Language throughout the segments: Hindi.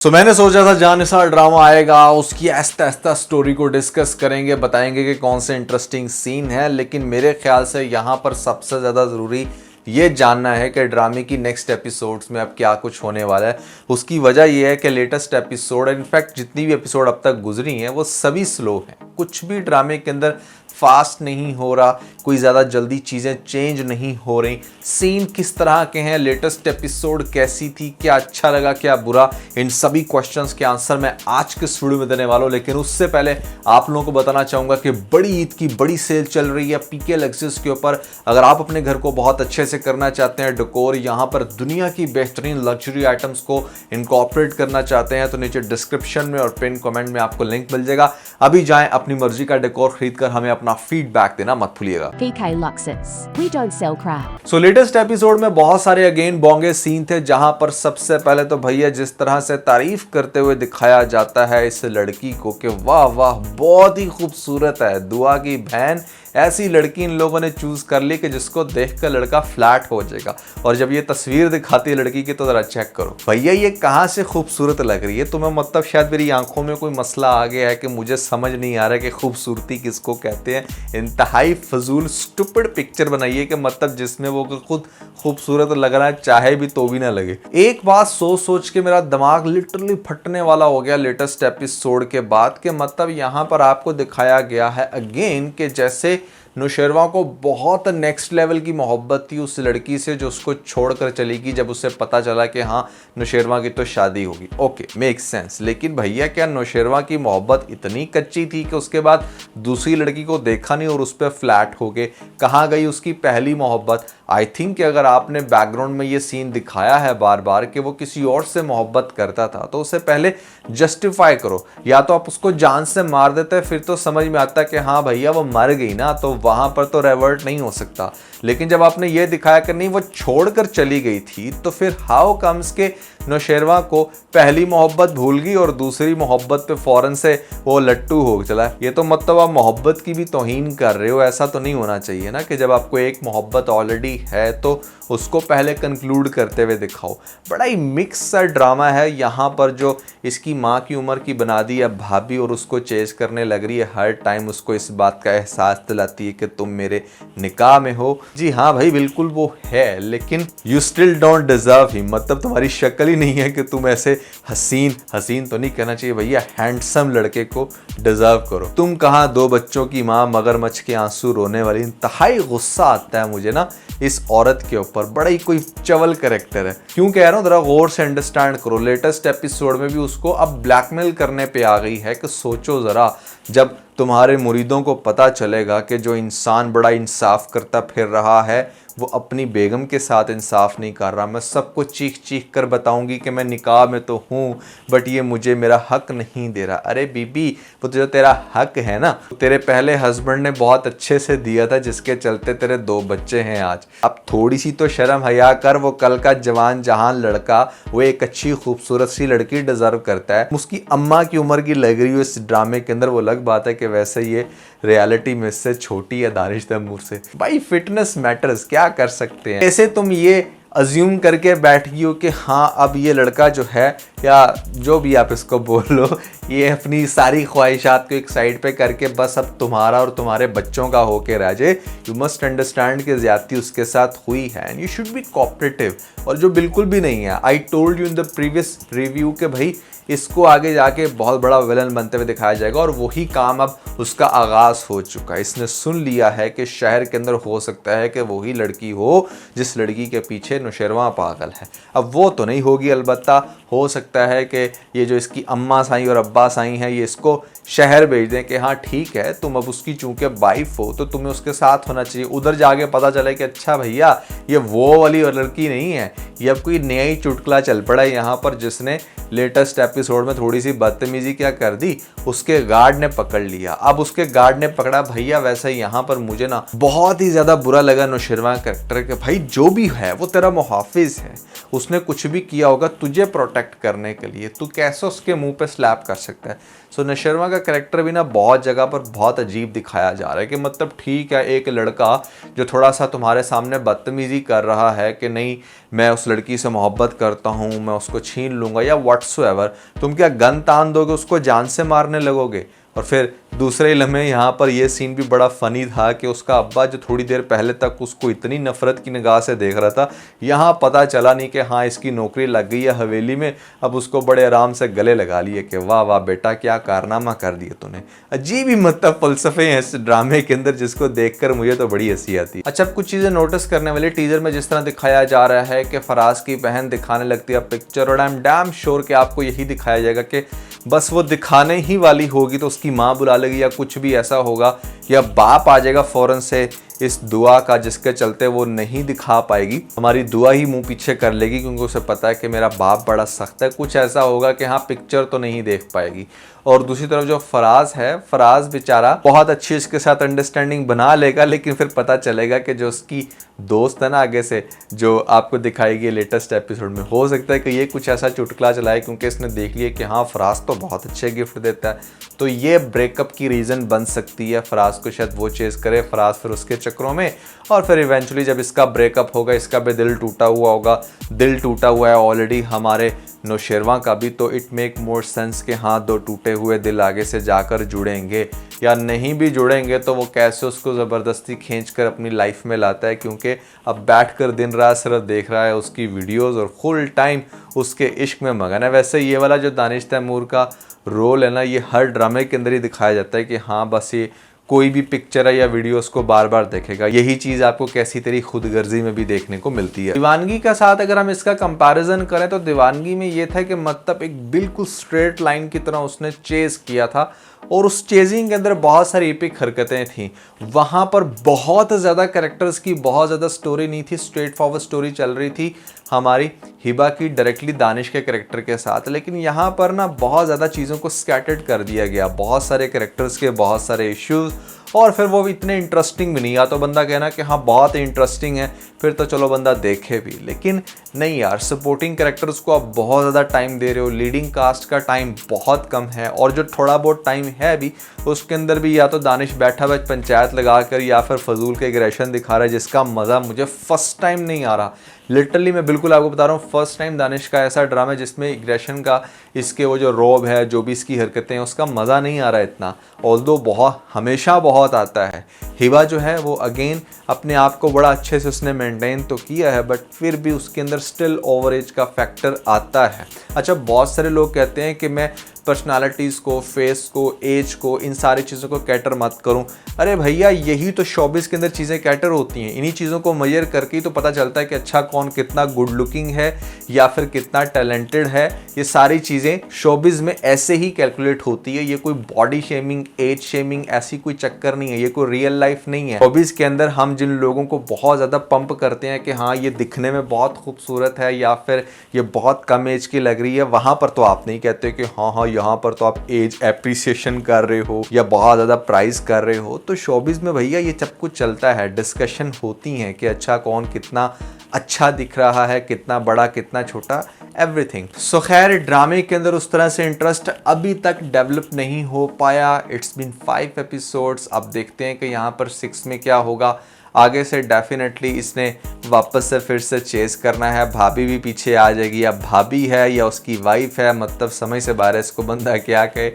मैंने सोचा था जानिसार ड्रामा आएगा, उसकी ऐसा ऐसा स्टोरी को डिस्कस करेंगे, बताएंगे कि कौन से इंटरेस्टिंग सीन है। लेकिन मेरे ख्याल से यहाँ पर सबसे ज़्यादा ज़रूरी ये जानना है कि ड्रामे की नेक्स्ट एपिसोड्स में अब क्या कुछ होने वाला है। उसकी वजह यह है कि लेटेस्ट एपिसोड, इनफैक्ट जितनी भी एपिसोड अब तक गुजरी हैं वो सभी स्लो हैं। कुछ भी ड्रामे के अंदर फास्ट नहीं हो रहा, कोई ज़्यादा जल्दी चीज़ें चेंज नहीं हो रही। सीन किस तरह के हैं, लेटेस्ट एपिसोड कैसी थी, क्या अच्छा लगा क्या बुरा, इन सभी क्वेश्चंस के आंसर मैं आज के इस वीडियो में देने वाला हूँ। लेकिन उससे पहले आप लोगों को बताना चाहूँगा कि बड़ी ईद की बड़ी सेल चल रही है पीके लेक्सिस के ऊपर। अगर आप अपने घर को बहुत अच्छे से करना चाहते हैं डेकोर, यहाँ पर दुनिया की बेहतरीन लग्जरी आइटम्स को इनकॉर्पोरेट करना चाहते हैं, तो नीचे डिस्क्रिप्शन में और पिन कमेंट में आपको लिंक मिल जाएगा। अभी जाएं, अपनी मर्जी का डेकोर खरीद कर हमें अपना फीडबैक देना मत भूलिएगा। PK Luxus. We don't sell crap. So latest episode में बहुत सारे अगेन बोंगे सीन थे, जहां पर सबसे पहले तो भैया जिस तरह से तारीफ करते हुए दिखाया जाता है इस लड़की को कि वाह वाह बहुत ही खूबसूरत है, दुआ की बहन, ऐसी लड़की इन लोगों ने चूज कर ली कि जिसको देखकर लड़का फ्लैट हो जाएगा। और जब ये तस्वीर दिखाती है लड़की की तो जरा चेक करो भैया ये कहाँ से खूबसूरत लग रही है तुम्हें। मतलब शायद मेरी आंखों में कोई मसला आ गया है कि मुझे समझ नहीं आ रहा कि खूबसूरती किसको कहते हैं। इंतहाई फजूल स्टूपिड पिक्चर बनाई है कि मतलब जिसमें वो खुद खूबसूरत लगना चाहे भी तो भी ना लगे। एक बात सोच सोच के मेरा दिमाग लिटरली फटने वाला हो गया लेटेस्ट एपिसोड के बाद के मतलब यहाँ पर आपको दिखाया गया है अगेन कि जैसे नौशेरवा को बहुत नेक्स्ट लेवल की मोहब्बत थी उस लड़की से जो उसको छोड़कर चली गई जब उसे पता चला कि हाँ नौशेरवा की तो शादी होगी। Okay make sense. लेकिन भैया क्या नौशेरवा की मोहब्बत इतनी कच्ची थी कि उसके बाद दूसरी लड़की को देखा नहीं और उस पर फ्लैट हो गए? कहाँ गई उसकी पहली मोहब्बत? आई थिंक कि अगर आपने बैकग्राउंड में ये सीन दिखाया है बार बार कि वो किसी और से मोहब्बत करता था तो उसे पहले जस्टिफाई करो। या तो आप उसको जान से मार देते फिर तो समझ में आता कि हाँ भैया वो मर गई ना, तो वहां पर तो रेवर्ट नहीं हो सकता। लेकिन जब आपने ये दिखाया कि नहीं वो छोड़कर चली गई थी तो फिर हाउ कम्स के नौशेरवा को पहली मोहब्बत भूल गई और दूसरी मोहब्बत पे फौरन से वो लट्टू हो चला। ये तो मतलब आप मोहब्बत की भी तौहीन कर रहे हो। ऐसा तो नहीं होना चाहिए ना कि जब आपको एक मोहब्बत ऑलरेडी है तो उसको पहले कंक्लूड करते हुए दिखाओ। बड़ा ही मिक्स सा ड्रामा है यहाँ पर। जो इसकी माँ की उम्र की बना दी है भाभी और उसको चेज करने लग रही है, हर टाइम उसको इस बात का एहसास दिलाती है कि तुम मेरे निकाह में हो। जी हाँ भाई बिल्कुल वो है, लेकिन you still don't deserve him. मतलब तुम्हारी शक्ल ही नहीं है कि तुम ऐसे हसीन तो नहीं कहना चाहिए भैया, हैंडसम लड़के को डिजर्व करो। तुम कहाँ दो बच्चों की माँ मगरमच्छ के आंसू रोने वाली। इंतहाई गुस्सा आता है मुझे ना इस औरत के ऊपर। बड़ा ही कोई चवल कैरेक्टर है। क्यों कह रहा हूँ जरा गौर से अंडरस्टैंड करो। लेटेस्ट एपिसोड में भी उसको अब ब्लैकमेल करने पे आ गई है कि सोचो जरा जब तुम्हारे मुरीदों को पता चलेगा कि जो इंसान बड़ा इंसाफ करता फिर रहा है वो अपनी बेगम के साथ इंसाफ नहीं कर रहा, मैं सबको चीख चीख कर बताऊंगी कि मैं निकाह में तो हूँ बट ये मुझे मेरा हक नहीं दे रहा। अरे बीबी वो जो तेरा हक है ना तेरे पहले हस्बैंड ने बहुत अच्छे से दिया था जिसके चलते तेरे 2 बच्चे हैं आज। अब थोड़ी सी तो शर्म हया कर। वो कल का जवान जहान लड़का वो एक अच्छी खूबसूरत सी लड़की डिजर्व करता है। उसकी अम्मा की उम्र की लग रही हो इस ड्रामे के अंदर वो अलग बात है कि वैसे ये रियलिटी में इससे छोटी है दानिश तैमूर से। भाई फिटनेस मैटर्स, क्या कर सकते हैं। ऐसे तुम ये अज्यूम करके बैठ गई हो कि हाँ अब ये लड़का जो है या जो भी आप इसको बोलो ये अपनी सारी ख्वाहिशात को एक साइड पे करके बस अब तुम्हारा और तुम्हारे बच्चों का होके रह जाए। यू मस्ट अंडरस्टैंड कि ज्यादती उसके साथ हुई है and you should be cooperative. और जो बिल्कुल भी नहीं है, I told you in the previous review कि भाई इसको आगे जाके बहुत बड़ा विलन बनते हुए दिखाया जाएगा और वही काम अब उसका आगाज हो चुका है। इसने सुन लिया है कि शहर के अंदर हो सकता है कि वही लड़की हो जिस लड़की के पीछे नौशेरवा पागल है। अब वो तो नहीं होगी, अलबत्ता हो सकता है कि ये जो इसकी अम्मा साई और अब्बा साई हैं ये इसको शहर भेज दें कि हाँ ठीक है तुम अब उसकी चूंकि वाइफ हो तो तुम्हें उसके साथ होना चाहिए। उधर जाके पता चले कि अच्छा भैया ये वो वाली लड़की नहीं है, ये अब कोई नया ही चुटकुला चल पड़ा है यहाँ पर जिसने लेटेस्ट एपिसोड में थोड़ी सी बदतमीजी क्या कर दी, उसके गार्ड ने पकड़ लिया। अब उसके गार्ड ने पकड़ा भैया। वैसे यहाँ पर मुझे ना बहुत ही ज्यादा बुरा लगा नौशेरवा कैरेक्टर के। भाई जो भी है वो तेरा मुहाफिज है, उसने कुछ भी किया होगा तुझे प्रोटेक्ट करने के लिए, तू कैसे उसके मुंह पे स्लैप कर सकता है। सो नौशेरवा का कैरेक्टर भी ना बहुत जगह पर बहुत अजीब दिखाया जा रहा है कि मतलब ठीक है एक लड़का जो थोड़ा सा तुम्हारे सामने बदतमीजी कर रहा है कि नहीं मैं उस लड़की से मोहब्बत करता हूँ, मैं उसको छीन लूँगा या व्हाट्सोएवर, तुम क्या गन तान दोगे, उसको जान से मारने लगोगे? और फिर दूसरे लम्हे यहाँ पर ये सीन भी बड़ा फ़नी था कि उसका अब्बा जो थोड़ी देर पहले तक उसको इतनी नफ़रत की निगाह से देख रहा था, यहाँ पता चला नहीं कि हाँ इसकी नौकरी लग गई है हवेली में, अब उसको बड़े आराम से गले लगा लिए कि वाह वाह बेटा क्या कारनामा कर दिया तूने। अजीब ही मतलब फ़लसफ़े हैं इस ड्रामे के अंदर जिसको देखकर मुझे तो बड़ी हंसी आती। अच्छा, अब कुछ चीज़ें नोटिस करने वाली, टीजर में जिस तरह दिखाया जा रहा है कि फराज की बहन दिखाने लगती है पिक्चर, और आई एम डैम श्योर कि आपको यही दिखाया जाएगा कि बस वो दिखाने ही वाली होगी तो उसकी माँ बुला लेगी या कुछ भी ऐसा होगा, या बाप आ जाएगा फ़ौरन से इस दुआ का जिसके चलते वो नहीं दिखा पाएगी, हमारी दुआ ही मुंह पीछे कर लेगी क्योंकि उसे पता है कि मेरा बाप बड़ा सख्त है। कुछ ऐसा होगा कि हाँ पिक्चर तो नहीं देख पाएगी। और दूसरी तरफ जो फराज है, फराज बेचारा बहुत अच्छी इसके साथ अंडरस्टैंडिंग बना लेगा, लेकिन फिर पता चलेगा कि जो उसकी दोस्त है ना आगे से, जो आपको दिखाएगी लेटेस्ट एपिसोड में, हो सकता है कि ये कुछ ऐसा चुटकुला चलाए क्योंकि इसने देख लिया कि हाँ फराज तो बहुत अच्छे गिफ्ट देता है, तो ये ब्रेकअप की रीज़न बन सकती है। फराज को शायद वो चेज़ करे, फराज फिर उसके चक्करों में, और फिर इवेंचुअली जब इसका ब्रेकअप होगा, इसका भी दिल टूटा हुआ होगा, दिल टूटा हुआ है ऑलरेडी हमारे नौशेरवा का भी, तो इट मेक मोर सेंस कि हाँ दो टूटे हुए दिल आगे से जाकर जुड़ेंगे, या नहीं भी जुड़ेंगे तो वो कैसे उसको ज़बरदस्ती खींच कर अपनी लाइफ में लाता है, क्योंकि अब बैठकर दिन रात सिर्फ देख रहा है उसकी वीडियोस और फुल टाइम उसके इश्क में मगन है। वैसे ये वाला जो दानिश तैमूर का रोल है ना, ये हर ड्रामे के अंदर ही दिखाया जाता है कि हाँ बस ये कोई भी पिक्चर है या वीडियोस को बार बार देखेगा। यही चीज़ आपको कैसी तेरी खुदगर्जी में भी देखने को मिलती है। दीवानगी का साथ अगर हम इसका कंपैरिजन करें तो दीवानगी में ये था कि मतलब एक बिल्कुल स्ट्रेट लाइन की तरह उसने चेज किया था, और उस चेजिंग के अंदर बहुत सारी एपिक हरकतें थी। वहाँ पर बहुत ज़्यादा कैरेक्टर्स की बहुत ज़्यादा स्टोरी नहीं थी, स्ट्रेट फॉरवर्ड स्टोरी चल रही थी हमारी हिबा की डायरेक्टली दानिश के कैरेक्टर के साथ। लेकिन यहाँ पर ना बहुत ज़्यादा चीज़ों को स्कैटर्ड कर दिया गया, बहुत सारे कैरेक्टर्स के बहुत सारे इश्यूज़, और फिर वो इतने इंटरेस्टिंग भी नहीं। या तो बंदा कहना कि हाँ बहुत इंटरेस्टिंग है फिर तो चलो बंदा देखे भी, लेकिन नहीं यार, सपोर्टिंग कैरेक्टर्स को आप बहुत ज़्यादा टाइम दे रहे हो, लीडिंग कास्ट का टाइम बहुत कम है, और जो थोड़ा बहुत टाइम है भी उसके अंदर भी या तो दानिश बैठा हुआ पंचायत लगा कर या फिर फजूल के एग्रेशन दिखा रहा है जिसका मज़ा मुझे फर्स्ट टाइम नहीं आ रहा। लिटरली मैं बिल्कुल आपको बता रहा हूँ, फर्स्ट टाइम दानिश का ऐसा ड्रामा जिसमें एग्रेशन का, इसके वो जो रोब है, जो भी इसकी हरकतें हैं, उसका मज़ा नहीं आ रहा है इतना, ऑल्दो बहुत हमेशा बहुत आता है। हिबा जो है वो अगेन अपने आप को बड़ा अच्छे से उसने मेंटेन तो किया है, बट फिर भी उसके अंदर स्टिल ओवर एज का फैक्टर आता है। अच्छा, बहुत सारे लोग कहते हैं कि मैं पर्सनालिटीज़ को, फेस को, एज को, इन सारी चीज़ों को कैटर मत करूं। अरे भैया, यही तो शोबिस के अंदर चीज़ें कैटर होती हैं। इन्हीं चीज़ों को मेजर करके ही तो पता चलता है कि अच्छा कौन कितना गुड लुकिंग है या फिर कितना टैलेंटेड है। ये सारी चीज़ें शोबिस में ऐसे ही कैलकुलेट होती है। ये कोई बॉडी शेमिंग, एज शेमिंग ऐसी कोई चक्कर नहीं है, ये कोई रियल लाइफ नहीं है। शोबिस के अंदर हम जिन लोगों को बहुत ज़्यादा पंप करते हैं कि हाँ ये दिखने में बहुत खूबसूरत है या फिर ये बहुत कम एज की लग रही है, वहाँ पर तो आप नहीं कहते कि हाँ यहाँ पर तो आप एज एप्रिसिएशन कर रहे हो या बहुत ज़्यादा प्राइस कर रहे हो। तो शोबिस में भैया ये सब कुछ चलता है, डिस्कशन होती हैं कि अच्छा कौन कितना अच्छा दिख रहा है, कितना बड़ा कितना छोटा, एवरीथिंग। सो खैर, ड्रामे के अंदर उस तरह से इंटरेस्ट अभी तक डेवलप नहीं हो पाया। It's been 5 episodes. अब देखते हैं कि यहाँ पर 6 में क्या होगा। आगे से डेफिनेटली इसने वापस से फिर से चेस करना है, भाभी भी पीछे आ जाएगी। अब भाभी है या उसकी वाइफ है, मतलब समझ से बाहर इसको बंदा क्या कहे।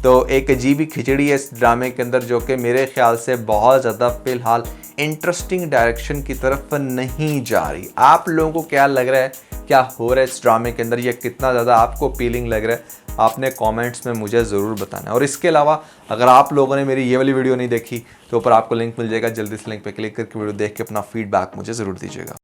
तो एक अजीब ही खिचड़ी है इस ड्रामे के अंदर, जो कि मेरे ख्याल से बहुत ज़्यादा फिलहाल इंटरेस्टिंग डायरेक्शन की तरफ नहीं जा रही। आप लोगों को क्या लग रहा है, क्या हो रहा है इस ड्रामे के अंदर, या कितना ज़्यादा आपको अपीलिंग लग रहा है, आपने कमेंट्स में मुझे ज़रूर बताना है। और इसके अलावा अगर आप लोगों ने मेरी ये वाली वीडियो नहीं देखी तो ऊपर आपको लिंक मिल जाएगा, जल्दी से लिंक पे क्लिक करके वीडियो देख के अपना फीडबैक मुझे ज़रूर दीजिएगा।